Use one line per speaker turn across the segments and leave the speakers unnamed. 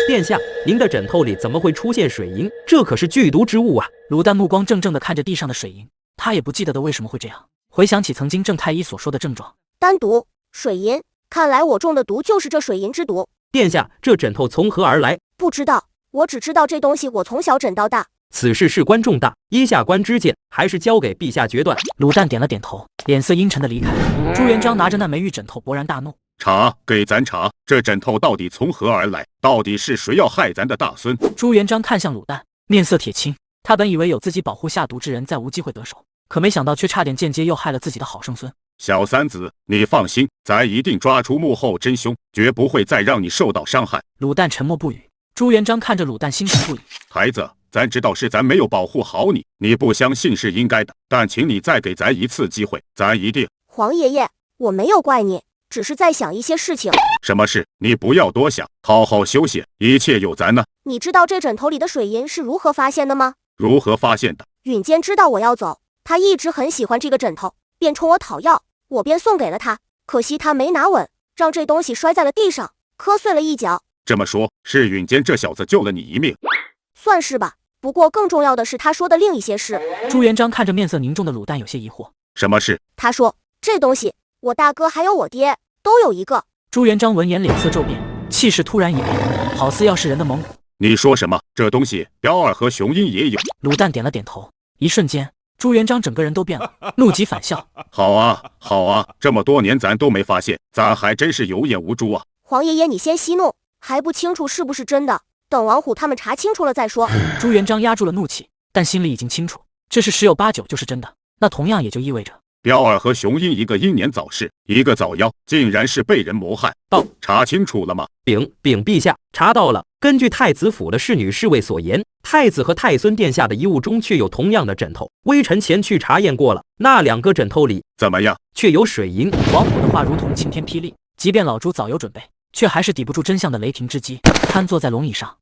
殿下，您的枕头里怎么会出现水银？这可是剧毒之物啊！
卤蛋目光怔怔地看着地上的水银，他也不记得的为什么会这样。回想起曾经郑太医所说的症状，
丹毒、水银，看来我中的毒就是这水银之毒。
殿下，这枕头从何而来？
不知道，我只知道这东西我从小枕到大。
此事事关重大，依下官之见，还是交给陛下决断。
卤蛋点了点头，脸色阴沉地离开。朱元璋拿着那枚玉枕头，勃然大怒。
查，给咱查，这枕头到底从何而来？到底是谁要害咱的大孙？
朱元璋看向卤蛋，面色铁青。他本以为有自己保护下毒之人，再无机会得手，可没想到却差点间接又害了自己的好生孙。
小三子，你放心，咱一定抓出幕后真凶，绝不会再让你受到伤害。
卤蛋沉默不语。朱元璋看着卤蛋，心疼不已。
孩子，咱知道是咱没有保护好你，你不相信是应该的，但请你再给咱一次机会，咱一定……
皇爷爷，我没有怪你，只是在想一些事情。
什么事？你不要多想，好好休息，一切有咱呢。
你知道这枕头里的水银是如何发现的吗？
如何发现的？
允监知道我要走，他一直很喜欢这个枕头，便冲我讨要，我便送给了他。可惜他没拿稳，让这东西摔在了地上，磕碎了一角。
这么说，是允监这小子救了你一命？
算是吧，不过更重要的是他说的另一些事。
朱元璋看着面色凝重的卤蛋，有些疑惑。
什么事？
他说这东西，我大哥还有我爹都有一个。
朱元璋闻言脸色骤变，气势突然一变，好似要是人的猛虎。
你说什么？这东西彪儿和雄鹰也有？
卤蛋点了点头。一瞬间，朱元璋整个人都变了，怒极反笑。
好啊，好啊，这么多年咱都没发现，咱还真是有眼无珠啊！
皇爷爷，你先息怒，还不清楚是不是真的，等王虎他们查清楚了再说。
朱元璋压住了怒气，但心里已经清楚，这是十有八九就是真的。那同样也就意味着
彪儿和雄鹰一个英年早逝，一个早夭，竟然是被人谋害。查清楚了吗？
禀陛下，查到了。根据太子府的侍女侍卫所言，太子和太孙殿下的遗物中却有同样的枕头。微臣前去查验过了，那2个枕头里
怎么样？
却有水银。
王虎的话如同晴天霹雳，即便老朱早有准备，却还是抵不住真相的雷霆之击，瘫坐在龙椅上。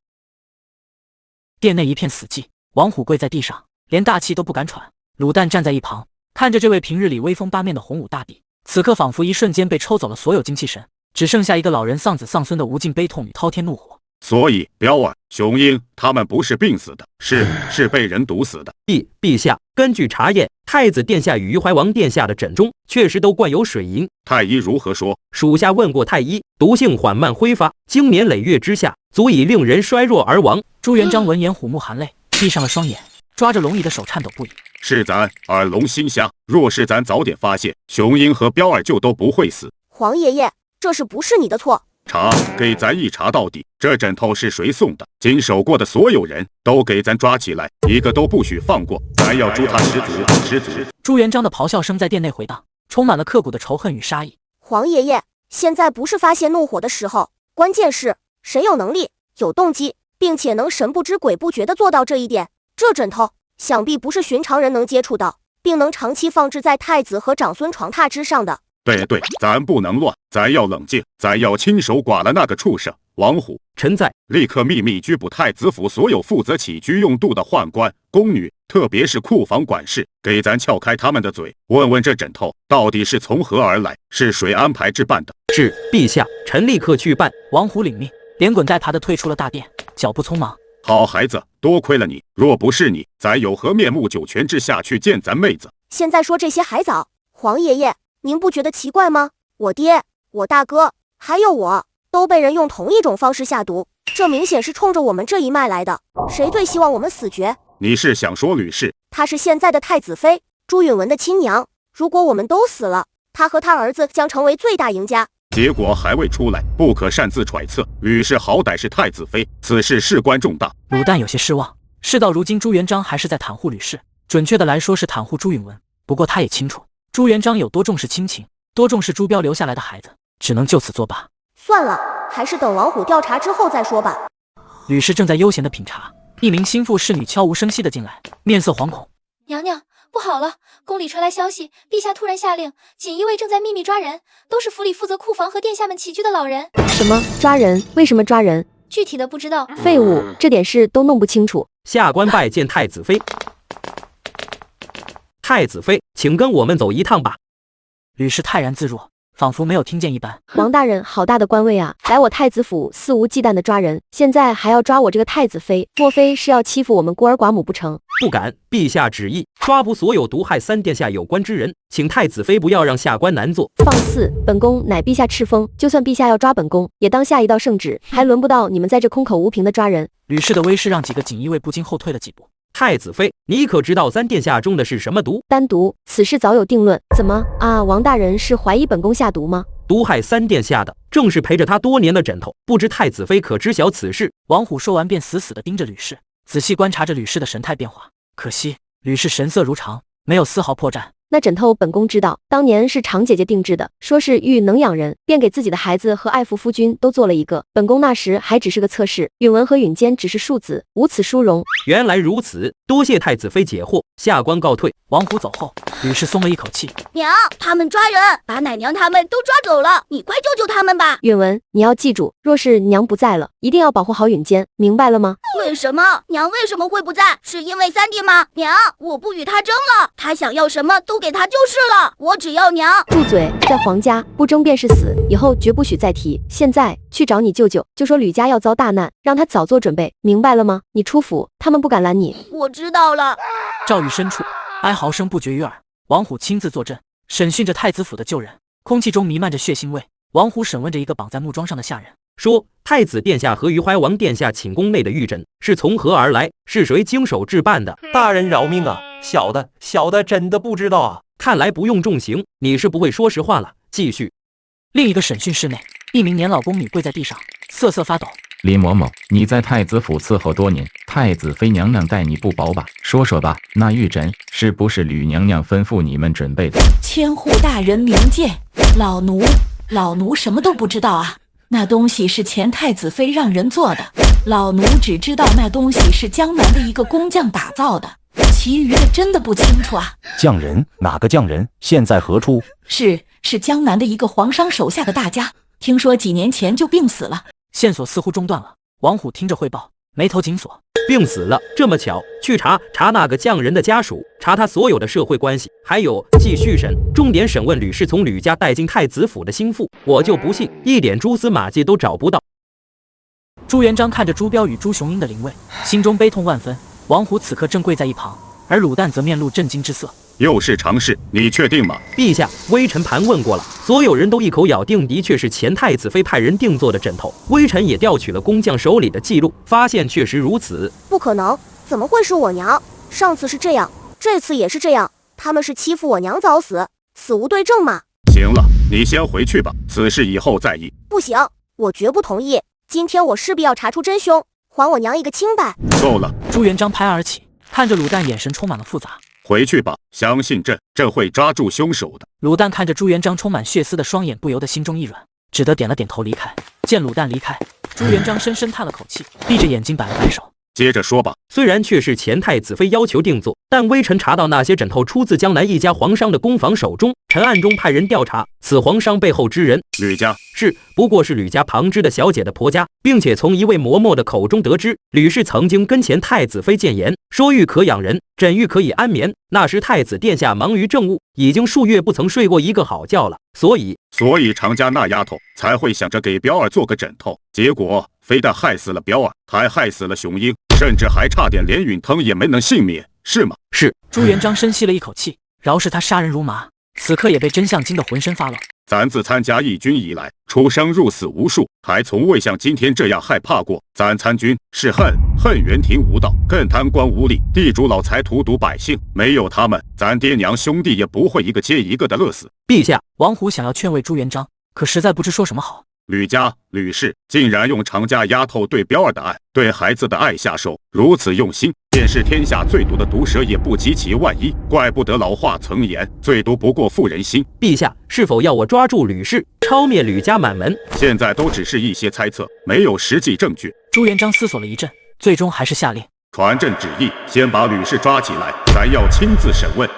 殿内一片死寂，王虎跪在地上，连大气都不敢喘。卤蛋站在一旁，看着这位平日里威风八面的洪武大帝，此刻仿佛一瞬间被抽走了所有精气神，只剩下一个老人丧子丧孙的无尽悲痛与滔天怒火。
所以彪儿、雄鹰他们不是病死的，是被人毒死的。
陛下，根据查验，太子殿下与于怀王殿下的枕中确实都灌有水银。
太医如何说？
属下问过太医，毒性缓慢挥发，经年累月之下，足以令人衰弱而亡。
朱元璋闻言虎目含泪，闭上了双眼，抓着龙椅的手颤抖不已。
是咱耳聋心瞎，若是咱早点发现，雄鹰和彪儿就都不会死。
皇爷爷，这是不是你的错？
查，给咱一查到底，这枕头是谁送的？经手过的所有人都给咱抓起来，一个都不许放过，咱要诛他十族。
朱元璋的咆哮声在殿内回荡，充满了刻骨的仇恨与杀意。
皇爷爷，现在不是发泄怒火的时候，关键是谁有能力、有动机，并且能神不知鬼不觉地做到这一点。这枕头想必不是寻常人能接触到，并能长期放置在太子和长孙床榻之上的。
对，咱不能乱，咱要冷静，咱要亲手剐了那个畜生王虎。
臣在。
立刻秘密拘捕太子府所有负责起居用度的宦官、宫女，特别是库房管事，给咱撬开他们的嘴，问问这枕头到底是从何而来，是谁安排置办的。
是陛下，臣立刻去办。
王虎领命，连滚带爬地退出了大殿，脚步匆忙。
好孩子，多亏了你，若不是你，咱有何面目九泉之下去见咱妹子？
现在说这些还早，皇爷爷，您不觉得奇怪吗？我爹、我大哥还有我都被人用同一种方式下毒，这明显是冲着我们这一脉来的。谁最希望我们死绝？
你是想说吕氏？
她是现在的太子妃朱允文的亲娘，如果我们都死了，她和她儿子将成为最大赢家。
结果还未出来，不可擅自揣测。吕氏好歹是太子妃，此事事关重大。
卤蛋有些失望，事到如今朱元璋还是在袒护吕氏，准确的来说是袒护朱允文。不过他也清楚朱元璋有多重视亲情，多重视朱标留下来的孩子，只能就此作罢。
算了，还是等王虎调查之后再说吧。
吕氏正在悠闲的品茶，一名心腹侍女悄无声息的进来，面色惶恐。
娘娘，不好了，宫里传来消息，陛下突然下令，锦衣卫正在秘密抓人，都是府里负责库房和殿下们起居的老人。
什么抓人？为什么抓人？
具体的不知道。
废物，这点事都弄不清楚。
下官拜见太子妃。太子妃，请跟我们走一趟吧。
吕氏泰然自若，仿佛没有听见一般。
王大人好大的官位啊！来我太子府肆无忌惮的抓人，现在还要抓我这个太子妃，莫非是要欺负我们孤儿寡母不成？
不敢，陛下旨意抓捕所有毒害三殿下有关之人，请太子妃不要让下官难做。
放肆！本宫乃陛下敕封，就算陛下要抓本宫，也当下一道圣旨，还轮不到你们在这空口无凭的抓人。
吕氏的威势让几个锦衣卫不禁后退了几步。
太子妃，你可知道三殿下中的是什么毒？
单独，此事早有定论。怎么啊？王大人是怀疑本宫下毒吗？
毒害三殿下的正是陪着他多年的枕头，不知太子妃可知晓此事？
王虎说完便死死地盯着吕氏，仔细观察着吕氏的神态变化。可惜吕氏神色如常，没有丝毫破绽。
那枕头本宫知道，当年是常姐姐定制的，说是欲能养人，便给自己的孩子和爱父夫君都做了一个。本宫那时还只是个侧室，允文和允坚只是庶子，无此殊荣。
原来如此，多谢太子妃解惑，下官告退。
王虎走后，吕氏松了一口气。
娘，他们抓人，把奶娘他们都抓走了，你快救救他们吧。
允文，你要记住，若是娘不在了，一定要保护好允坚，明白了吗？
为什么？娘为什么会不在？是因为三弟吗？娘，我不与他争了，他想要什么都给他就是了，我只要娘。
住嘴！在皇家不争便是死，以后绝不许再提。现在去找你舅舅，就说吕家要遭大难，让他早做准备，明白了吗？你出府，他们不敢拦你。
我知道了。
赵宇深处，哀嚎声不绝于耳。王虎亲自坐镇，审讯着太子府的旧人，空气中弥漫着血腥味。王虎审问着一个绑在木桩上的下人，
说太子殿下和于怀王殿下寝宫内的玉枕是从何而来？是谁经手制办的？
大人饶命啊！小的真的不知道啊。
看来不用重刑，你是不会说实话了。继续。
另一个审讯室内，一名年老宫女跪在地上，瑟瑟发抖。
李嬷嬷，你在太子府伺候多年，太子妃娘娘待你不薄吧？说说吧，那玉枕是不是吕娘娘吩咐你们准备的？
千户大人明鉴，老奴什么都不知道啊。那东西是前太子妃让人做的，老奴只知道那东西是江南的一个工匠打造的，其余的真的不清楚啊。
匠人？哪个匠人？现在何处？
是江南的一个皇商手下的大家，听说几年前就病死了。
线索似乎中断了，王虎听着汇报，眉头紧锁。
病死了，这么巧？去查那个匠人的家属，查他所有的社会关系，还有继续审，重点审问吕氏从吕家带进太子府的心腹。我就不信一点蛛丝马迹都找不到。
朱元璋看着朱标与朱雄英的灵位，心中悲痛万分。王虎此刻正跪在一旁，而卤蛋则面露震惊之色。
又是常事，你确定吗？
陛下，微臣盘问过了，所有人都一口咬定的确是前太子妃派人定做的枕头。微臣也调取了工匠手里的记录，发现确实如此。
不可能，怎么会是我娘？上次是这样，这次也是这样，他们是欺负我娘早死，死无对证嘛。
行了，你先回去吧，此事以后再议。
不行，我绝不同意。今天我势必要查出真凶，还我娘一个清白。
够了！
朱元璋拍案而起，看着卤蛋，眼神充满了复杂。
回去吧，相信朕会抓住凶手的。
卤蛋看着朱元璋充满血丝的双眼，不由得心中一软，只得点了点头离开。见卤蛋离开，朱元璋深深叹了口气，闭着眼睛摆了摆手。
接着说吧。
虽然却是前太子妃要求定做，但微臣查到那些枕头出自江南一家皇商的工坊手中，臣暗中派人调查此皇商背后之人。
吕家
是，不过是吕家旁支的小姐的婆家，并且从一位嬷嬷的口中得知，吕氏曾经跟前太子妃谏言，说玉可养人，枕玉可以安眠。那时太子殿下忙于政务，已经数月不曾睡过一个好觉了，所以
常家那丫头才会想着给彪儿做个枕头，结果非但害死了彪儿，还害死了雄鹰，甚至还差点连允腾也没能幸免，是吗？
是。
朱元璋深吸了一口气，饶是他杀人如麻，此刻也被真相惊得浑身发冷。
咱自参加义军以来，出生入死无数，还从未像今天这样害怕过。咱参军是恨园廷无道，更贪官污吏，地主老财荼毒百姓。没有他们，咱爹娘兄弟也不会一个接一个的乐死。
陛下，
王虎想要劝慰朱元璋，可实在不知说什么好。
吕家吕氏竟然用常家丫头对彪儿的爱，对孩子的爱下手，如此用心，便是天下最毒的毒蛇也不及其万一。怪不得老话曾言，最毒不过妇人心。
陛下，是否要我抓住吕氏，抄灭吕家满门？
现在都只是一些猜测，没有实际证据。
朱元璋思索了一阵，最终还是下令
传朕旨意，先把吕氏抓起来，咱要亲自审问。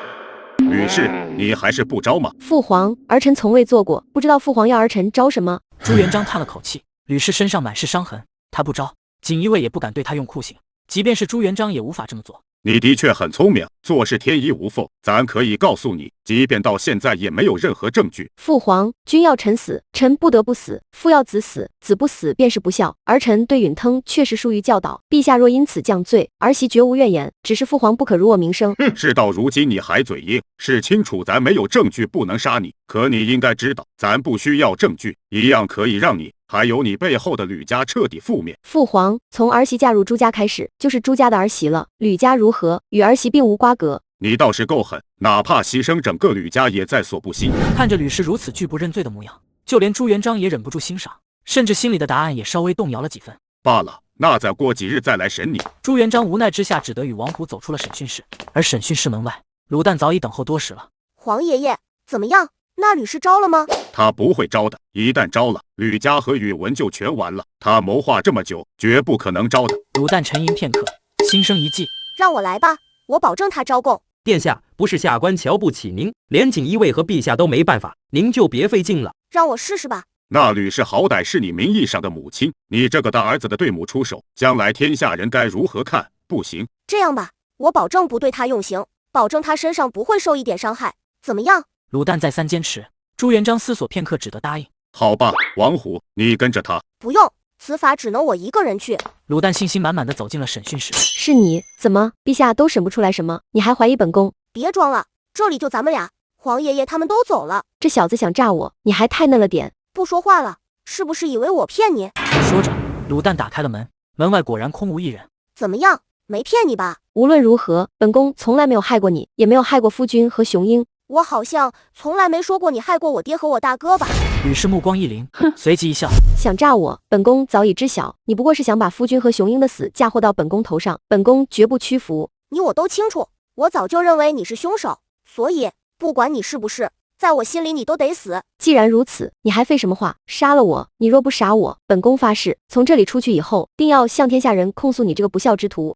吕氏，你还是不招吗？
父皇，儿臣从未做过，不知道父皇要儿臣招什么。
朱元璋叹了口气，吕氏身上满是伤痕，他不招，锦衣卫也不敢对他用酷刑，即便是朱元璋也无法这么做。
你的确很聪明，做事天衣无缝。咱可以告诉你，即便到现在也没有任何证据。
父皇，君要臣死，臣不得不死；父要子死，子不死便是不孝。儿臣对允腾确实疏于教导，陛下若因此降罪，儿媳绝无怨言。只是父皇不可辱我名声。
事到如今你还嘴硬，是清楚咱没有证据不能杀你，可你应该知道，咱不需要证据，一样可以让你还有你背后的吕家彻底覆灭。
父皇，从儿媳嫁入朱家开始，就是朱家的儿媳了，吕家如何，与儿媳并无瓜葛。
你倒是够狠，哪怕牺牲整个吕家也在所不惜。
看着吕氏如此拒不认罪的模样，就连朱元璋也忍不住欣赏，甚至心里的答案也稍微动摇了几分。
罢了，那再过几日再来审你。
朱元璋无奈之下，只得与王虎走出了审讯室，而审讯室门外，卤蛋早已等候多时了。
皇爷爷，怎么样？那吕氏招了吗？
他不会招的，一旦招了，吕家和宇文就全完了。他谋划这么久，绝不可能招的。
卤蛋沉吟片刻，心生一计，
让我来吧，我保证他招供。
殿下，不是下官瞧不起您，连锦衣卫和陛下都没办法，您就别费劲了。
让我试试吧。
那吕氏好歹是你名义上的母亲，你这个大儿子的对母出手，将来天下人该如何看？不行。
这样吧，我保证不对他用刑，保证他身上不会受一点伤害，怎么样？
卤蛋再三坚持，朱元璋思索片刻，只得答应。
好吧，王虎，你跟着他。
不用，此法只能我一个人去。
卤蛋信心满满的走进了审讯室。
是你？怎么，陛下都审不出来什么，你还怀疑本宫？
别装了，这里就咱们俩，皇爷爷他们都走了。
这小子想诈我，你还太嫩了点。
不说话了，是不是以为我骗你？
说着，卤蛋打开了门，门外果然空无一人。
怎么样，没骗你吧？
无论如何，本宫从来没有害过你，也没有害过夫君和雄鹰。
我好像从来没说过你害过我爹和我大哥吧？
吕氏目光一凛，随即一笑。
想诈我，本宫早已知晓，你不过是想把夫君和雄鹰的死嫁祸到本宫头上，本宫绝不屈服。
你我都清楚，我早就认为你是凶手，所以不管你是不是，在我心里你都得死。
既然如此，你还废什么话？杀了我！你若不杀我，本宫发誓，从这里出去以后，定要向天下人控诉你这个不孝之徒。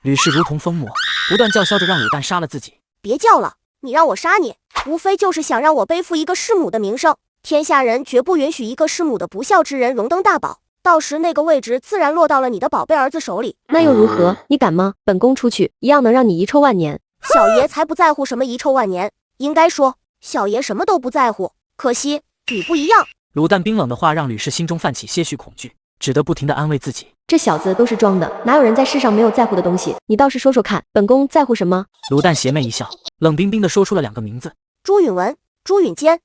吕氏如同疯魔，不断叫嚣着让卤蛋杀了自己。
别叫了，你让我杀你，无非就是想让我背负一个弑母的名声。天下人绝不允许一个弑母的不孝之人荣登大宝，到时那个位置自然落到了你的宝贝儿子手里。
那又如何？你敢吗？本宫出去，一样能让你遗臭万年。
小爷才不在乎什么遗臭万年，应该说小爷什么都不在乎，可惜你不一样。
卤蛋冰冷的话让吕氏心中泛起些许恐惧，只得不停地安慰自己。
这小子都是装的，哪有人在世上没有在乎的东西？你倒是说说看，本宫在乎什么？
卤蛋邪魅一笑，冷冰冰地说出了2个名字：
朱允文、朱允坚。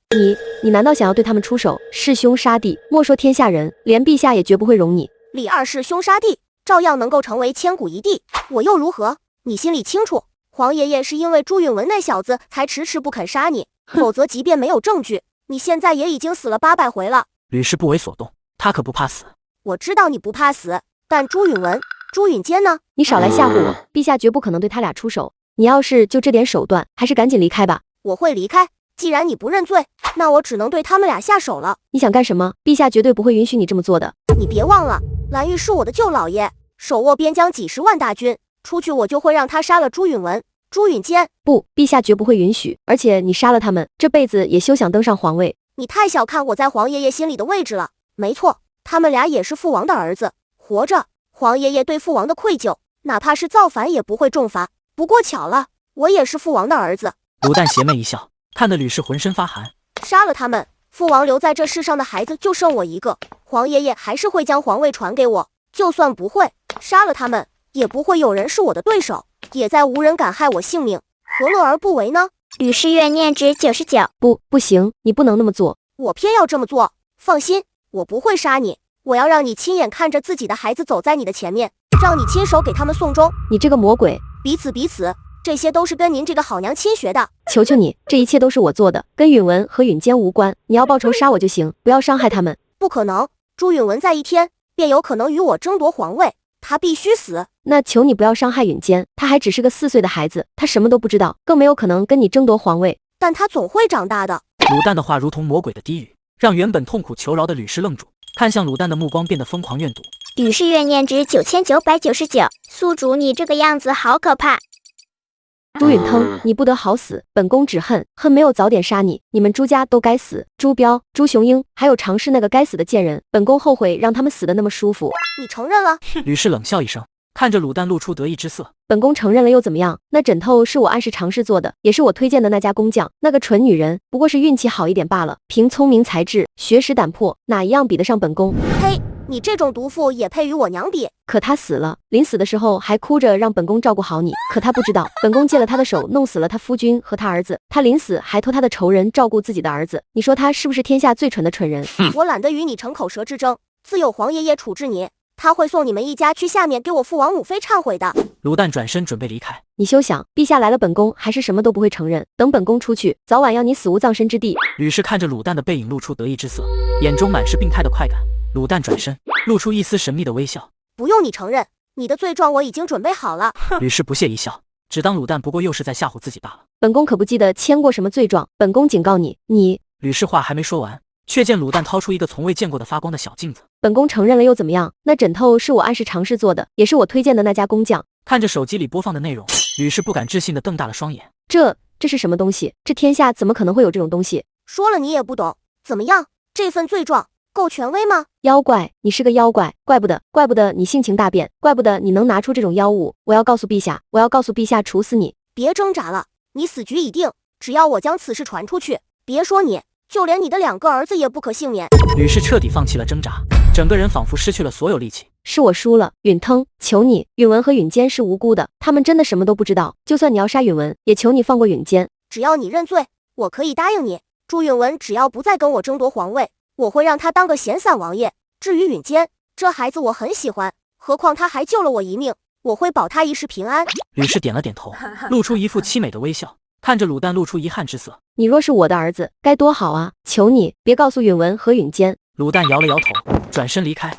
你难道想要对他们出手，弑兄杀弟？莫说天下人，连陛下也绝不会容你。
李二世兄杀弟，照样能够成为千古一帝，我又如何？你心里清楚，皇爷爷是因为朱允文那小子才迟迟不肯杀你，否则即便没有证据，你现在也已经死了800回了。
吕氏不为所动，他可不怕死。
我知道你不怕死，但朱允文、朱允坚呢？
你少来吓唬我，陛下绝不可能对他俩出手。你要是就这点手段，还是赶紧离开吧。
我会离开，既然你不认罪，那我只能对他们俩下手了。
你想干什么？陛下绝对不会允许你这么做的。
你别忘了，蓝玉是我的舅老爷，手握边疆几10万大军，出去我就会让他杀了朱允文、朱允坚。
不，陛下绝不会允许。而且你杀了他们，这辈子也休想登上皇位。
你太小看我在皇爷爷心里的位置了。没错，他们俩也是父王的儿子，活着，皇爷爷对父王的愧疚，哪怕是造反也不会重罚。不过巧了，我也是父王的儿子。
卤蛋邪魅一笑，看得吕氏浑身发寒。
杀了他们，父王留在这世上的孩子就剩我一个，皇爷爷还是会将皇位传给我。就算不会，杀了他们，也不会有人是我的对手，也再无人敢害我性命，何乐而不为呢？
吕氏怨念值99。
不行，你不能那么做。
我偏要这么做。放心，我不会杀你，我要让你亲眼看着自己的孩子走在你的前面，让你亲手给他们送终。
你这个魔鬼！
彼此，这些都是跟您这个好娘亲学的。
求求你，这一切都是我做的，跟允文和允坚无关。你要报仇杀我就行，不要伤害他们。
不可能，朱允文在一天便有可能与我争夺皇位，他必须死。
那求你不要伤害允坚，他还只是个4岁的孩子，他什么都不知道，更没有可能跟你争夺皇位。
但他总会长大的。
卤蛋的话如同魔鬼的低语，让原本痛苦求饶的吕氏愣住，看向卤蛋的目光变得疯狂怨毒。
吕氏怨念值9999。宿主你这个样子好可怕。
朱允腾，你不得好死！本宫只恨没有早点杀你，你们朱家都该死！朱标、朱雄鹰，还有常氏那个该死的贱人，本宫后悔让他们死得那么舒服。
你承认了？
吕氏冷笑一声，看着鲁蛋露出得意之色。
本宫承认了又怎么样？那枕头是我按时尝试做的，也是我推荐的那家工匠。那个蠢女人不过是运气好一点罢了，凭聪明才智、学识胆魄，哪一样比得上本宫？
呸！你这种毒妇也配与我娘比？
可她死了，临死的时候还哭着让本宫照顾好你。可她不知道，本宫借了她的手弄死了她夫君和她儿子。她临死还托她的仇人照顾自己的儿子。你说她是不是天下最蠢的蠢人？
我懒得与你逞口舌之争，自有皇爷爷处置你。他会送你们一家去下面给我父王母妃忏悔的。
鲁蛋转身准备离开。
你休想！陛下来了，本宫还是什么都不会承认。等本宫出去，早晚要你死无葬身之地。
吕氏看着鲁蛋的背影，露出得意之色，眼中满是病态的快感。鲁蛋转身，露出一丝神秘的微笑。
不用你承认，你的罪状我已经准备好了。
吕氏不屑一笑，只当鲁蛋不过又是在吓唬自己罢了。
本宫可不记得签过什么罪状，本宫警告你，
吕氏话还没说完，却见鲁蛋掏出一个从未见过的发光的小镜子。
本宫承认了又怎么样？那枕头是我按时尝试做的，也是我推荐的那家工匠。
看着手机里播放的内容，吕氏不敢置信地瞪大了双眼。
这是什么东西？这天下怎么可能会有这种东西？
说了你也不懂，怎么样？这份罪状够权威吗？
妖怪，你是个妖怪，怪不得你性情大变，怪不得你能拿出这种妖物。我要告诉陛下处死你！
别挣扎了，你死局已定，只要我将此事传出去，别说你，就连你的2个儿子也不可幸免。
吕氏彻底放弃了挣扎，整个人仿佛失去了所有力气。
是我输了，允腾，求你，允文和允坚是无辜的，他们真的什么都不知道。就算你要杀允文，也求你放过允坚。
只要你认罪，我可以答应你，朱允文只要不再跟我争夺皇位，我会让他当个闲散王爷。至于允坚，这孩子我很喜欢，何况他还救了我一命，我会保他一世平安。
吕氏点了点头，露出一副凄美的微笑，看着鲁蛋露出遗憾之色。
你若是我的儿子，该多好啊！求你别告诉允文和允坚。
鲁蛋摇了摇头，转身离开。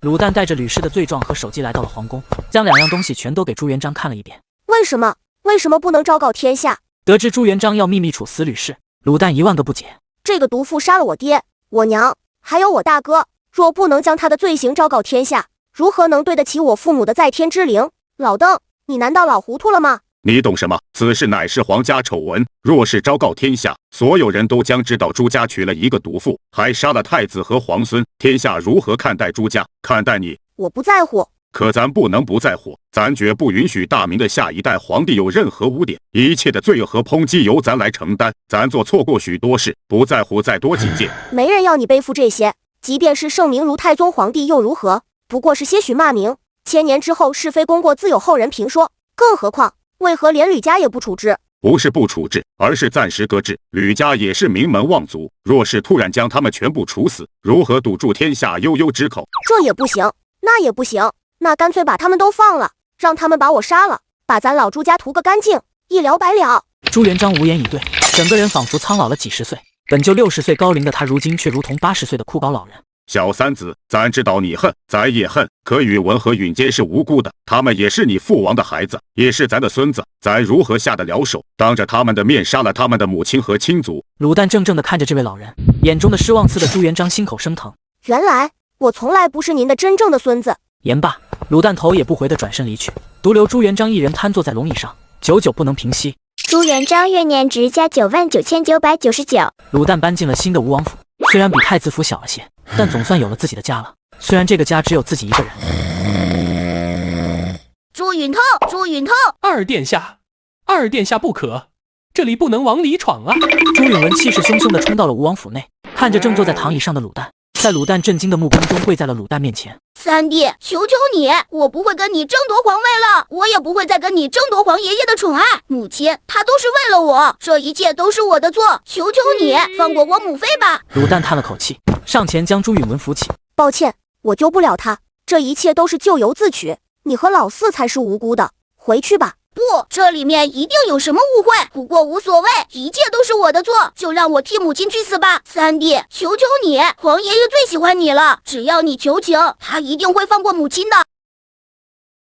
鲁蛋带着吕氏的罪状和手机来到了皇宫，将2样东西全都给朱元璋看了一遍。
为什么不能昭告天下？
得知朱元璋要秘密处死吕氏，鲁蛋1万个不解。
这个毒妇杀了我爹、我娘，还有我大哥，若不能将他的罪行昭告天下，如何能对得起我父母的在天之灵？老邓，你难道老糊涂了吗？
你懂什么？此事乃是皇家丑闻，若是昭告天下，所有人都将知道朱家娶了一个毒妇，还杀了太子和皇孙，天下如何看待朱家，看待你？
我不在乎。
可咱不能不在乎，咱绝不允许大明的下一代皇帝有任何污点，一切的罪恶和抨击由咱来承担。咱做错过许多事，不在乎再多几件。
没人要你背负这些，即便是圣明如太宗皇帝又如何？不过是些许骂名，1000年之后是非功过自有后人评说。更何况，为何连吕家也不处置？
不是不处置，而是暂时搁置。吕家也是名门望族，若是突然将他们全部处死，如何堵住天下悠悠之口？
这也不行，那也不行，那干脆把他们都放了，让他们把我杀了，把咱老朱家屠个干净，一了百了。
朱元璋无言以对，整个人仿佛苍老了几十岁。本就60岁高龄的他，如今却如同80岁的枯槁老人。
小三子，咱知道你恨，咱也恨。可允文和允坚是无辜的，他们也是你父王的孩子，也是咱的孙子，咱如何下得了手，当着他们的面杀了他们的母亲和亲族？
鲁蛋怔怔地看着这位老人，眼中的失望刺得朱元璋心口生疼。
原来我从来不是您的真正的孙子。
言罢，鲁蛋头也不回地转身离去，独留朱元璋一人瘫坐在龙椅上，久久不能平息。
朱元璋月年值加99999。
鲁蛋搬进了新的吴王府，虽然比太子府小了些，但总算有了自己的家了。虽然这个家只有自己一个人。
朱允透，朱允透，
二殿下不可，这里不能往里闯啊！
朱允文气势汹汹地冲到了吴王府内，看着正坐在躺椅上的鲁蛋，在鲁蛋震惊的目光中跪在了鲁蛋面前。
三弟，求求你，我不会跟你争夺皇位了，我也不会再跟你争夺皇爷爷的宠爱。母亲，她都是为了我，这一切都是我的错，求求你放过我母妃吧。
鲁蛋叹了口气，上前将朱允文扶起。
抱歉，我救不了他，这一切都是咎由自取，你和老四才是无辜的，回去吧。
不，这里面一定有什么误会，不过无所谓，一切都是我的错，就让我替母亲去死吧。三弟，求求你，皇爷爷最喜欢你了，只要你求情，他一定会放过母亲的。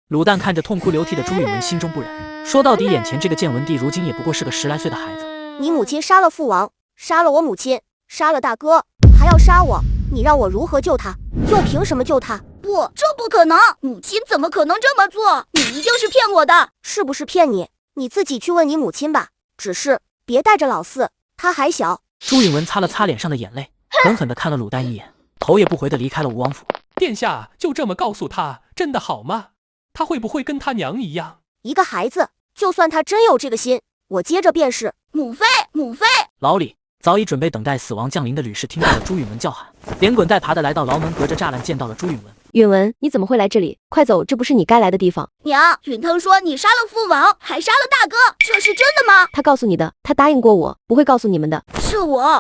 鲁蛋看着痛哭流涕的朱允文，心中不忍，说到底眼前这个建文帝如今也不过是个10来岁的孩子。
你母亲杀了父王，杀了我母亲，杀了大哥，还要杀我，你让我如何救他？又凭什么救他？
不，这不可能，母亲怎么可能这么做？你一定是骗我的。
是不是骗你？你自己去问你母亲吧，只是别带着老四，他还小。
朱允文擦了擦脸上的眼泪，狠狠地看了鲁蛋一眼，头也不回地离开了吴王府。
殿下就这么告诉他，真的好吗？他会不会跟他娘一样？
一个孩子，就算他真有这个心，我接着便是
母妃，母妃。
牢里早已准备等待死亡降临的吕氏听到了朱允文叫喊，连滚带爬的来到牢门，隔着栅栏见到了朱允文。
允文，你怎么会来这里？快走，这不是你该来的地方。
娘，允腾说你杀了父王，还杀了大哥，这是真的吗？
他告诉你的，他答应过我，不会告诉你们的。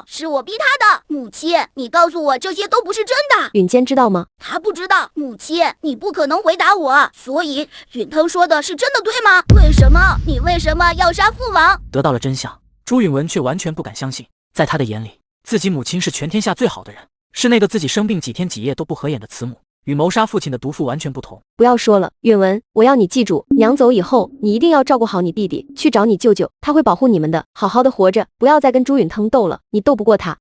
是我逼他的。母亲，你告诉我这些都不是真的。
允坚知道吗？
他不知道。母亲，你不可能回答我。所以允腾说的是真的，对吗？你为什么要杀父王？
得到了真相，朱允文却完全不敢相信，在他的眼里，自己母亲是全天下最好的人，是那个自己生病几天几夜都不合眼的慈母。与谋杀父亲的毒妇完全不同。
不要说了，允文，我要你记住，娘走以后，你一定要照顾好你弟弟，去找你舅舅，他会保护你们的，好好的活着，不要再跟朱允腾斗了，你斗不过他。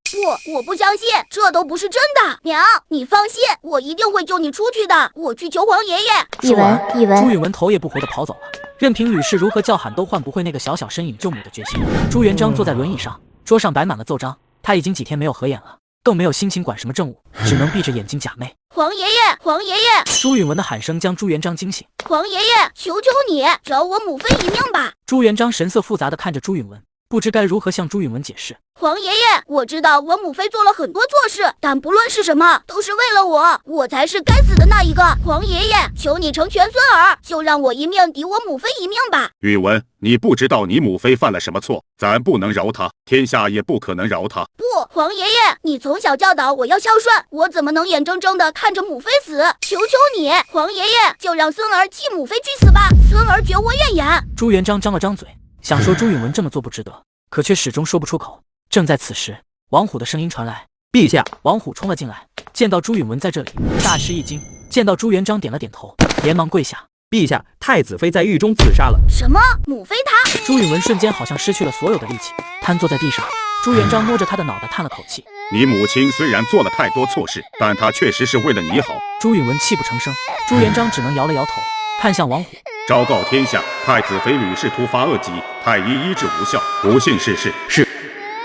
我不相信，这都不是真的。娘，你放心，我一定会救你出去的，我去求黄爷爷。
一文，
朱允文头也不回的跑走了，任凭吕氏如何叫喊，都换不回那个小小身影救母的决心。朱元璋坐在轮椅上，桌上摆满了奏章，他已经几天没有合眼了，更没有心情管什么政务，只能闭着眼睛假寐。
黄爷爷，黄爷爷！
朱允文的喊声将朱元璋惊醒。
黄爷爷，求求你，饶我母妃一命吧！
朱元璋神色复杂的看着朱允文，不知该如何向朱允文解释。
黄爷爷，我知道我母妃做了很多错事，但不论是什么，都是为了我，我才是该死的那一个。黄爷爷，求你成全孙儿，就让我一命抵我母妃一命吧。
允文，你不知道你母妃犯了什么错，咱不能饶她，天下也不可能饶她。
不，黄爷爷，你从小教导我要孝顺，我怎么能眼睁睁的看着母妃死？求求你，黄爷爷，就让孙儿替母妃去死吧，孙儿绝无怨言。
朱元璋张了张嘴，想说朱允文这么做不值得，可却始终说不出口。正在此时，王虎的声音传来：“
陛下！”
王虎冲了进来，见到朱允文在这里，大吃一惊。见到朱元璋点了点头，连忙跪下：“
陛下，太子妃在狱中自杀了。”
什么？母妃她？
朱允文瞬间好像失去了所有的力气，瘫坐在地上。朱元璋摸着他的脑袋叹了口气：“
你母亲虽然做了太多错事，但她确实是为了你好。”
朱允文泣不成声，朱元璋只能摇了摇头，看向王虎：“
昭告天下，太子妃吕氏突发恶疾，太医医治无效，不幸逝世。”
是。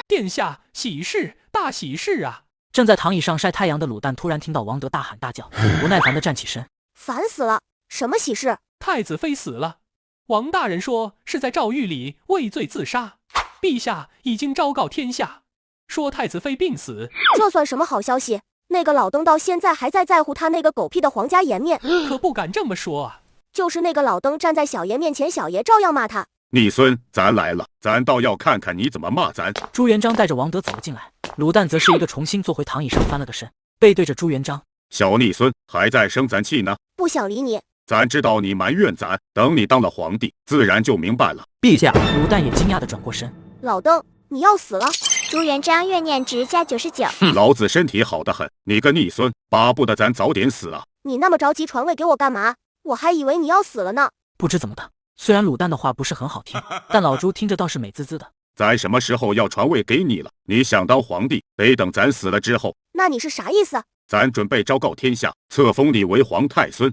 殿下，喜事，大喜事啊！
正在躺椅上晒太阳的鲁旦突然听到王德大喊大叫，不耐烦地站起身：“
烦死了！什么喜事？
太子妃死了，王大人说是在诏狱里畏罪自杀，陛下已经昭告天下，说太子妃病死。
这算什么好消息？那个老登到现在还在乎他那个狗屁的皇家颜面，
可不敢这么说啊！
就是那个老登站在小爷面前，小爷照样骂他。
逆孙，咱来了，咱倒要看看你怎么骂咱。”
朱元璋带着王德走了进来，鲁旦则是一个重新坐回躺椅上，翻了个身，背对着朱元璋：“
小逆孙还在生咱气呢？
不想理你。
咱知道你埋怨咱，等你当了皇帝，自然就明白了。”
陛下！
鲁旦也惊讶地转过身：“
老登，你要死了！”
朱元璋怨念值加99。
老子身体好得很，你个逆孙，巴不得咱早点死啊！
你那么着急传位给我干嘛？我还以为你要死了呢。
不知怎么的，虽然鲁旦的话不是很好听，但老朱听着倒是美滋滋的。
咱什么时候要传位给你了？你想当皇帝，得等咱死了之后。
那你是啥意思？
咱准备昭告天下，册封你为皇太孙。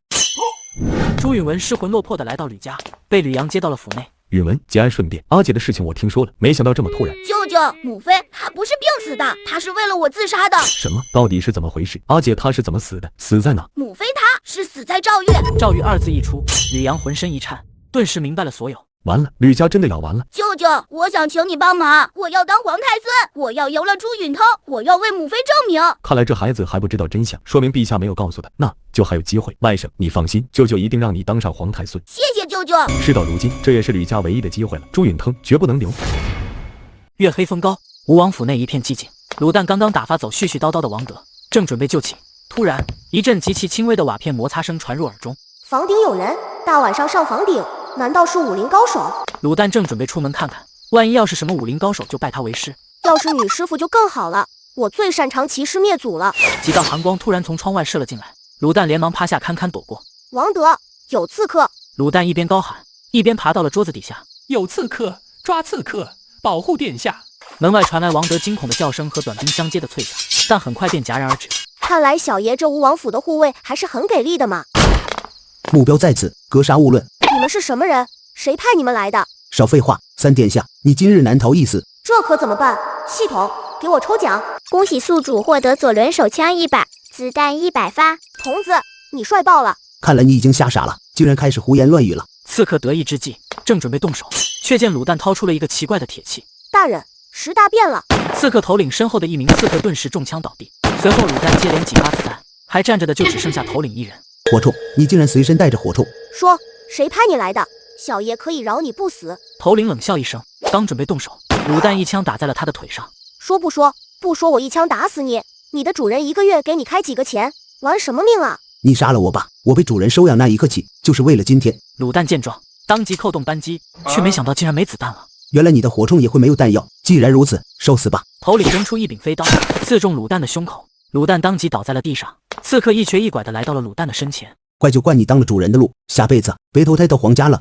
朱允文失魂落魄地来到吕家，被吕阳接到了府内。
允文，节哀顺变，阿姐的事情我听说了，没想到这么突然。
舅舅，母妃她不是病死的，她是为了我自杀的。
什么？到底是怎么回事？阿姐她是怎么死的？死在哪？
母妃她是死在诏狱。
诏狱二字一出，吕阳浑身一颤，顿时明白了所有。
完了，吕家真的要完了。
舅舅，我想请你帮忙，我要当皇太孙，我要由了朱允腾，我要为母妃证明。
看来这孩子还不知道真相，说明陛下没有告诉他，那就还有机会。外甥，你放心，舅舅一定让你当上皇太孙。
谢谢舅舅。
事到如今，这也是吕家唯一的机会了，朱允腾绝不能留。
月黑风高，吴王府内一片寂静。鲁旦刚刚打发走絮絮叨叨的王德，正准备就寝，突然一阵极其轻微的瓦片摩擦声传入耳中。
房顶有人，大晚上上房顶，难道是武林高手？
鲁旦正准备出门看看，万一要是什么武林高手，就拜他为师。
要是女师傅就更好了，我最擅长骑师灭祖了。
几道寒光突然从窗外射了进来，鲁旦连忙趴下堪堪躲过。
王德，有刺客！
鲁旦一边高喊，一边爬到了桌子底下。
有刺客，抓刺客，保护殿下！
门外传来王德惊恐的叫声和短兵相接的脆响，但很快便戛然而止。
看来小爷这吴王府的护卫还是很给力的嘛。
目标在此，格杀勿论。
你们是什么人？谁派你们来的？
少废话，三殿下，你今日难逃一死。
这可怎么办？系统，给我抽奖！
恭喜宿主获得左轮手枪1把，子弹100发。
童子，你帅爆了！
看来你已经吓傻了，竟然开始胡言乱语了。
刺客得意之际，正准备动手，却见卤蛋掏出了一个奇怪的铁器。
大人，时大变了！
刺客头领身后的一名刺客顿时中枪倒地，随后卤蛋接连几发子弹，还站着的就只剩下头领一人。
火铳，你竟然随身带着火铳！
说，谁派你来的？小爷可以饶你不死。
头领冷笑一声，刚准备动手，卤蛋一枪打在了他的腿上。
说不说？不说我一枪打死你！你的主人1个月给你开几个钱？玩什么命啊？
你杀了我吧！我被主人收养那一刻起，就是为了今天。
卤蛋见状，当即扣动扳机，却没想到竟然没子弹了。
原来你的火铳也会没有弹药，既然如此，受死吧！
头领扔出一柄飞刀，刺中卤蛋的胸口，卤蛋当即倒在了地上。刺客一瘸一拐地来到了卤蛋的身前。
怪就怪你当了主人的路，下辈子别投胎到皇家了。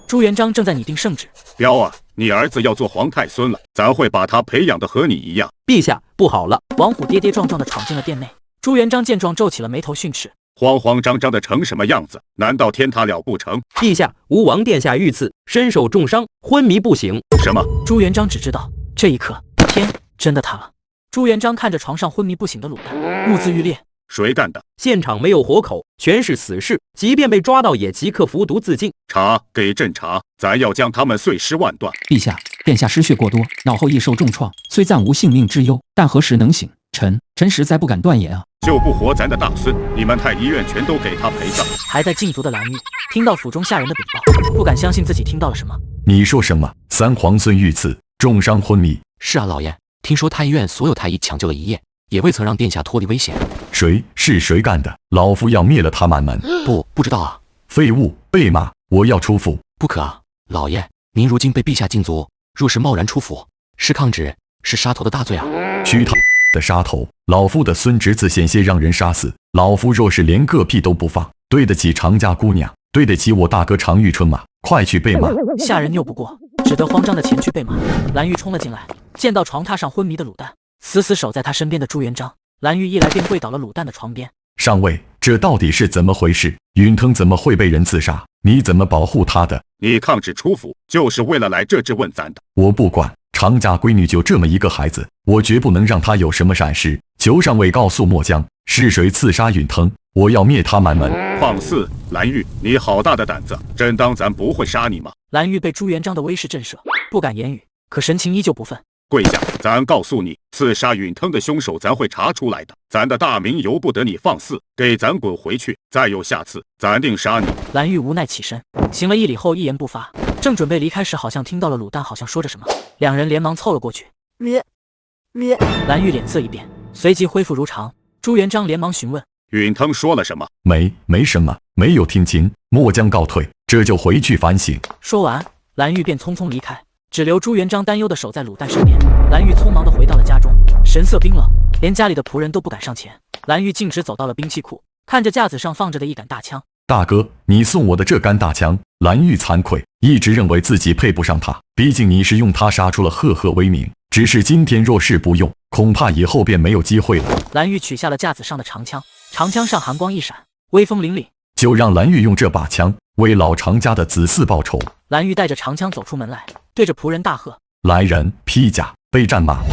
朱元璋正在拟定圣旨。
彪啊，你儿子要做皇太孙了，咱会把他培养的和你一样。
陛下，不好了！
王虎跌跌撞撞地闯进了殿内。朱元璋见状皱起了眉头训斥：
慌慌张张的成什么样子？难道天塌了不成？
陛下，吴王殿下遇刺，身受重伤，昏迷不醒。
什么？
朱元璋只知道这一刻天真的塌了。朱元璋看着床上昏迷不醒的卤蛋，目眦欲裂。
谁干的？
现场没有活口，全是死士，即便被抓到也即刻服毒自尽。
查，给朕查！咱要将他们碎尸万段。
陛下，殿下失血过多，脑后易受重创，虽暂无性命之忧，但何时能醒？臣实在不敢断言啊！
就不活咱的大孙，你们太医院全都给他陪葬。
还在禁足的蓝玉听到府中下人的禀报，不敢相信自己听到了什么。
你说什么？三皇孙遇刺，重伤昏迷。
是啊，老爷，听说太医院所有太医抢救了一夜，也未曾让殿下脱离危险。
是谁干的？老夫要灭了他满门！
不知道啊。
废物，被骂！我要出府。
不可啊，老爷，您如今被陛下禁足，若是贸然出府，是抗旨，是杀头的大罪啊！
去他的杀头！老夫的孙侄子险些让人杀死，老夫若是连个屁都不放，对得起常家姑娘，对得起我大哥常遇春吗？快去被骂！
下人拗不过，只得慌张的前去被骂。蓝玉冲了进来，见到床榻上昏迷的卤蛋，死死守在他身边的朱元璋，蓝玉一来便跪倒了卤蛋的床边。
上尉，这到底是怎么回事？允腾怎么会被人刺杀？你怎么保护他的？
你抗旨出府，就是为了来这质问咱的。
我不管，常家闺女就这么一个孩子，我绝不能让她有什么闪失。求上尉告诉末将，是谁刺杀允腾？我要灭他满门！
放肆！蓝玉，你好大的胆子！真当咱不会杀你吗？
蓝玉被朱元璋的威势震慑，不敢言语，可神情依旧不忿。
跪下！咱告诉你，刺杀允腾的凶手咱会查出来的，咱的大名由不得你放肆！给咱滚回去！再有下次，咱定杀你！
蓝玉无奈起身，行了一礼后一言不发，正准备离开时，好像听到了卤蛋好像说着什么，两人连忙凑了过去。蓝玉脸色一变，随即恢复如常。朱元璋连忙询问：
允腾说了什么？
没什么，没有听清。末将告退，这就回去反省。
说完，蓝玉便匆匆离开，只留朱元璋担忧地守在卤蛋身边。蓝玉匆忙地回到了家中，神色冰冷，连家里的仆人都不敢上前。蓝玉径直走到了兵器库，看着架子上放着的一杆大枪。
大哥，你送我的这杆大枪，蓝玉惭愧，一直认为自己配不上它，毕竟你是用它杀出了赫赫威名。只是今天若是不用，恐怕以后便没有机会了。
蓝玉取下了架子上的长枪，长枪上寒光一闪，威风凛凛。
就让蓝玉用这把枪为老常家的子嗣报仇。
蓝玉带着长枪走出门来，对着仆人大喝：
来人，披甲，备战马！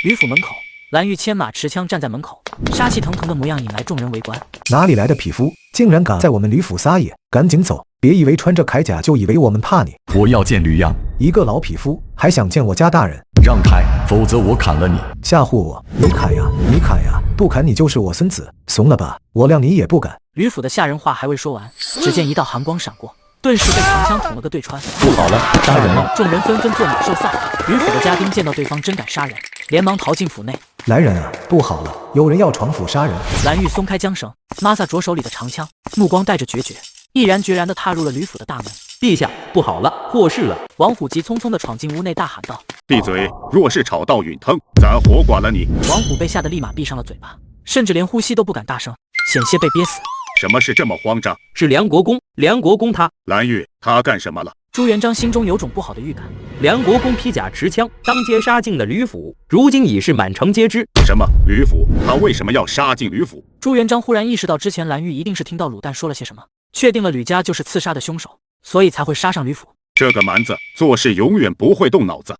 吕府门口，蓝玉牵马持枪站在门口，杀气腾腾的模样引来众人围观。
哪里来的匹夫，竟然敢在我们吕府撒野！赶紧走，别以为穿着铠甲就以为我们怕你。
我要见吕阳。
一个老匹夫还想见我家大人？
让开，否则我砍了你！
吓唬我？你砍呀，你砍呀！不砍你就是我孙子，怂了吧？我谅你也不敢。
吕府的下人话还未说完，只见一道寒光闪过，顿时被长枪捅了个对穿。
不好了，杀人了！
众人纷纷作鸟兽散。吕府的家丁见到对方真敢杀人，连忙逃进府内。
来人啊，不好了，有人要闯府杀人！
蓝玉松开缰绳，抹撒着手里的长枪，目光带着决绝，毅然决然地踏入了吕府的大门。
陛下，不好了，祸事了！
王虎急匆匆地闯进屋内，大喊道：
闭嘴！若是吵到允腾，咱活剐了你！
王虎被吓得立马闭上了嘴巴，甚至连呼吸都不敢大声，险些被憋死。
什么事这么慌张？
是梁国公，梁国公他……
蓝玉，他干什么了？
朱元璋心中有种不好的预感。
梁国公披甲持枪，当街杀进了吕府，如今已是满城皆知。
什么吕府？他为什么要杀进吕府？
朱元璋忽然意识到，之前蓝玉一定是听到卤蛋说了些什么，确定了吕家就是刺杀的凶手，所以才会杀上吕府。
这个蛮子做事永远不会动脑子，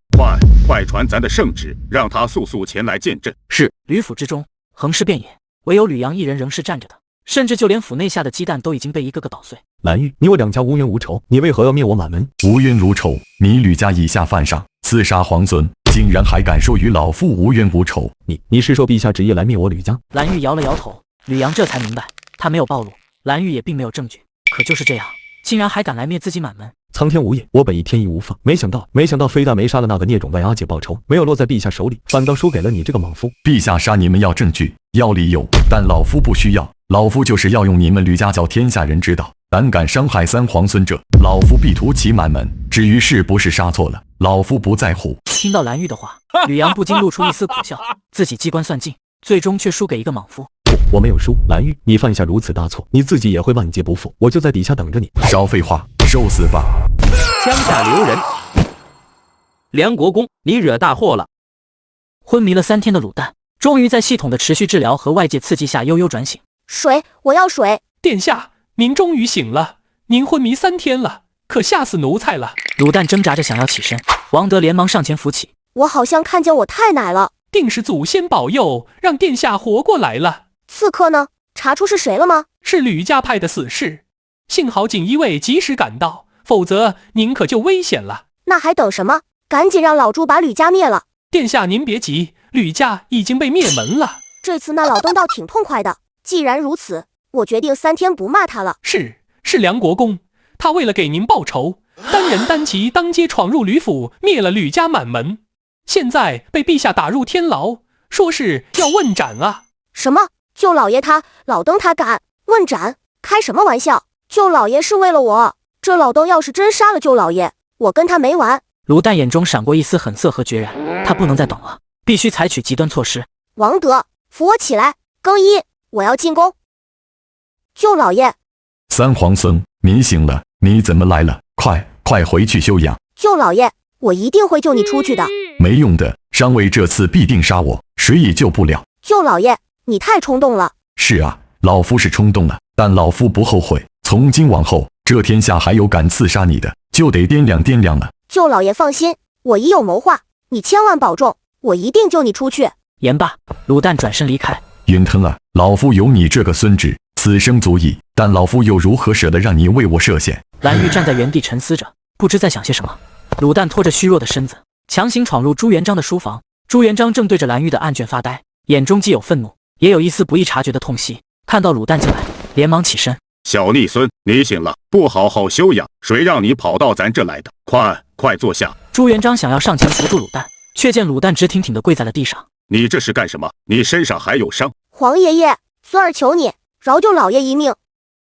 快传咱的圣旨，让他速速前来见朕。
是。
吕府之中横尸遍野，唯有吕阳一人仍是站着的，甚至就连府内下的鸡蛋都已经被一个个捣碎。
蓝玉，你我两家无冤无仇，你为何要灭我满门？
无冤无仇，你吕家以下犯上，刺杀皇孙，竟然还敢说与老夫无冤无仇？
你是受陛下旨意来灭我吕家？
蓝玉摇了摇头，吕阳这才明白，他没有暴露，蓝玉也并没有证据，可就是这样，竟然还敢来灭自己满门。
苍天无眼，我本意天衣无缝，没想到非但没杀了那个孽种为阿姐报仇，没有落在陛下手里，反倒输给了你这个莽夫。
陛下杀你们要证据，要理由，但老夫不需要，老夫就是要用你们吕家叫天下人知道，胆敢伤害三皇孙者，老夫必屠其满门。至于是不是杀错了，老夫不在乎。
听到蓝玉的话，吕阳不禁露出一丝苦笑，自己机关算尽，最终却输给一个莽夫。
我没有输，蓝玉，你犯下如此大错，你自己也会万劫不复，我就在底下等着你。
少废话，受死吧！
枪下留人，梁国公，你惹大祸了！
昏迷了3天的卤蛋，终于在系统的持续治疗和外界刺激下悠悠转醒。
水，我要水！
殿下，您终于醒了，您昏迷3天了，可吓死奴才了！
卤蛋挣扎着想要起身，王德连忙上前扶起。
我好像看见我太奶了，
定是祖先保佑，让殿下活过来了。
刺客呢？查出是谁了吗？
是吕家派的死士，幸好锦衣卫及时赶到，否则您可就危险了。
那还等什么？赶紧让老朱把吕家灭了！
殿下您别急，吕家已经被灭门了。
这次那老邓倒挺痛快的。既然如此，我决定3天不骂他了。
是梁国公，他为了给您报仇，单人单骑当街闯入吕府，灭了吕家满门，现在被陛下打入天牢，说是要问斩啊！
什么？舅老爷他老邓他敢问斩？开什么玩笑！舅老爷是为了我，这老邓要是真杀了舅老爷，我跟他没完！
卤蛋眼中闪过一丝狠色和决然，他不能再等了，必须采取极端措施。
王德，扶我起来，更衣，我要进宫。舅老爷，
三皇孙，你醒了，你怎么来了？快回去休养。
舅老爷，我一定会救你出去的。
没用的，上尉这次必定杀我，谁也救不了。
舅老爷，你太冲动了。
是啊，老夫是冲动了，但老夫不后悔。从今往后，这天下还有敢刺杀你的，就得掂量了。
舅老爷放心，我已有谋划，你千万保重，我一定救你出去。
言罢，卤蛋转身离开。
云腾啊，老夫有你这个孙子，此生足矣，但老夫又如何舍得让你为我设限？
蓝玉站在原地沉思着，不知在想些什么。卤蛋拖着虚弱的身子，强行闯入朱元璋的书房。朱元璋正对着蓝玉的案卷发呆，眼中既有愤怒，也有一丝不易察觉的痛惜。看到卤蛋进来，连忙起身。
小逆孙，你醒了，不好好休养，谁让你跑到咱这来的？快坐下。
朱元璋想要上前扶住卤蛋，却见卤蛋直挺挺地跪在了地上。
你这是干什么？你身上还有伤。
皇爷爷，孙儿求你饶舅老爷一命。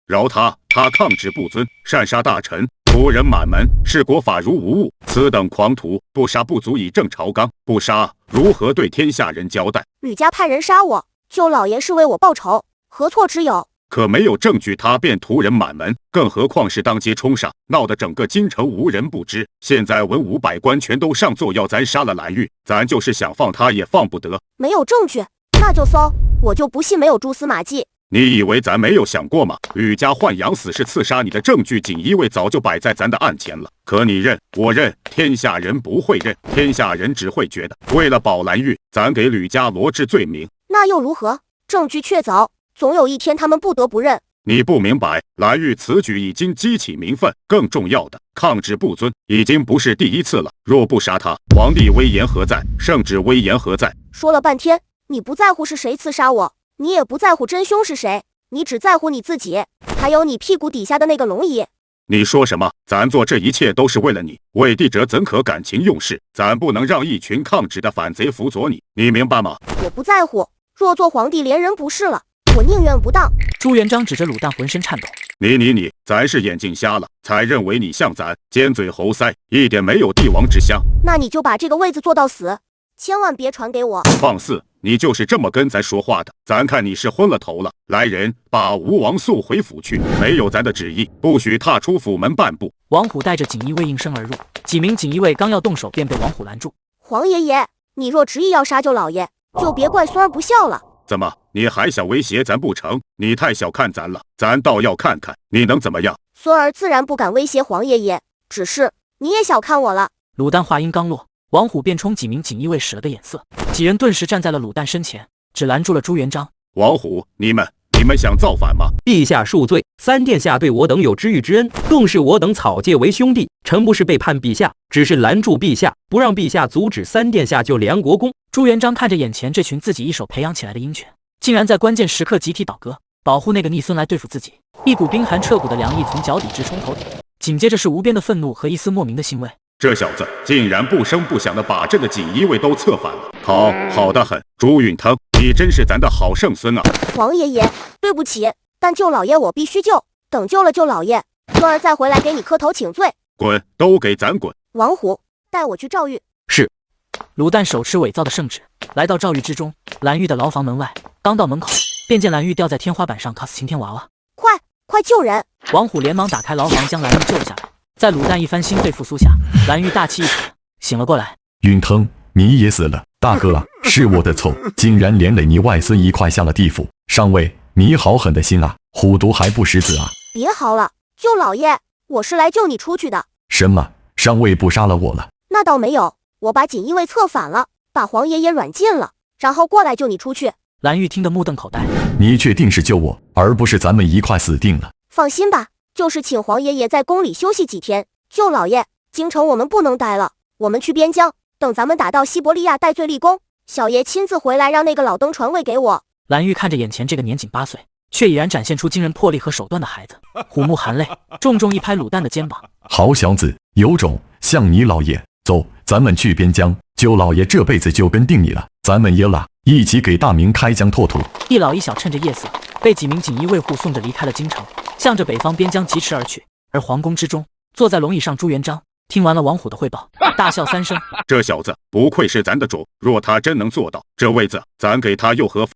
饶他抗旨不遵，擅杀大臣，屠人满门，视国法如无物。此等狂徒，不杀不足以正朝纲，不杀如何对天下人交代？
吕家派人杀我，舅老爷是为我报仇，何错之有？
可没有证据他便屠人满门，更何况是当街冲上，闹得整个京城无人不知。现在文武百官全都上奏要咱杀了蓝玉，咱就是想放他也放不得。
没有证据，那就搜，我就不信没有蛛丝马迹。
你以为咱没有想过吗？吕家换杨死是刺杀你的证据，锦衣卫早就摆在咱的案前了。可你认，我认，天下人不会认，天下人只会觉得为了保蓝玉，咱给吕家罗织罪名。
那又如何？证据确凿，总有一天他们不得不认。
你不明白，蓝玉此举已经激起民愤，更重要的，抗旨不遵已经不是第一次了。若不杀他，皇帝威严何在？圣旨威严何在？
说了半天，你不在乎是谁刺杀我，你也不在乎真凶是谁，你只在乎你自己，还有你屁股底下的那个龙椅。
你说什么？咱做这一切都是为了你，为帝者怎可感情用事？咱不能让一群抗旨的反贼辅佐你，你明白吗？
我不在乎，若做皇帝连人不是了，我宁愿不当。
朱元璋指着卤蛋浑身颤抖。
你，咱是眼睛瞎了，才认为你像咱，尖嘴猴腮，一点没有帝王之相。
那你就把这个位子做到死，千万别传给我。
放肆！你就是这么跟咱说话的，咱看你是昏了头了。来人，把吴王速回府去，没有咱的旨意，不许踏出府门半步。
王虎带着锦衣卫应声而入，几名锦衣卫刚要动手，便被王虎拦住。
皇爷爷，你若执意要杀舅老爷，就别怪孙儿不孝了。
怎么，你还想威胁咱不成？你太小看咱了，咱倒要看看你能怎么样。
孙儿自然不敢威胁皇爷爷，只是你也小看我了。
卤蛋话音刚落，王虎便冲几名锦衣卫使了个眼色，几人顿时站在了卤蛋身前，只拦住了朱元璋。
王虎，你们你们想造反吗？
陛下恕罪，三殿下对我等有知遇之恩，更视我等草芥为兄弟。臣不是背叛陛下，只是拦住陛下，不让陛下阻止三殿下救梁国公。
朱元璋看着眼前这群自己一手培养起来的鹰犬，竟然在关键时刻集体倒戈，保护那个逆孙来对付自己，一股冰寒彻骨的凉意从脚底直冲头顶，紧接着是无边的愤怒和一丝莫名的欣慰。
这小子竟然不声不响地把朕的锦衣卫都策反了，好得很。朱允腾，你真是咱的好圣孙啊！
皇爷爷，对不起，但舅老爷我必须救，等救了舅老爷，孙儿再回来给你磕头请罪。
滚，都给咱滚！
王虎，带我去赵狱。
是。
卤蛋手持伪造的圣旨，来到赵狱之中，蓝玉的牢房门外，刚到门口，便见蓝玉吊在天花板上 cos 晴天娃娃。
快救人！
王虎连忙打开牢房，将蓝玉救了下来。在卤蛋一番心肺复苏下，蓝玉大气一喘，醒了过来。
允腾，你也死了，大哥啊，是我的错，竟然连累你外孙一块下了地府。上尉，你好狠的心啊，虎毒还不食子啊！
别嚎了，舅老爷，我是来救你出去的。
什么？上尉不杀了我了？
那倒没有，我把锦衣卫策反了，把皇爷爷软禁了，然后过来救你出去。
蓝玉听得目瞪口呆。
你确定是救我，而不是咱们一块死定了？
放心吧，就是请皇爷爷在宫里休息几天。舅老爷，京城我们不能待了，我们去边疆，等咱们打到西伯利亚戴罪立功，小爷亲自回来让那个老登传位给我。
蓝玉看着眼前这个年仅8岁，却已然展现出惊人魄力和手段的孩子，虎目含泪，重重一拍卤蛋的肩膀。
好小子，有种，像你老爷。走，咱们去边疆，舅老爷这辈子就跟定你了。咱们爷俩一起给大明开疆拓土。
一老一小趁着夜色，被几名锦衣卫护送着离开了京城，向着北方边疆疾驰而去。而皇宫之中，坐在龙椅上朱元璋听完了王虎的汇报，大笑3声。
这小子不愧是咱的主，若他真能做到，这位子咱给他又何妨？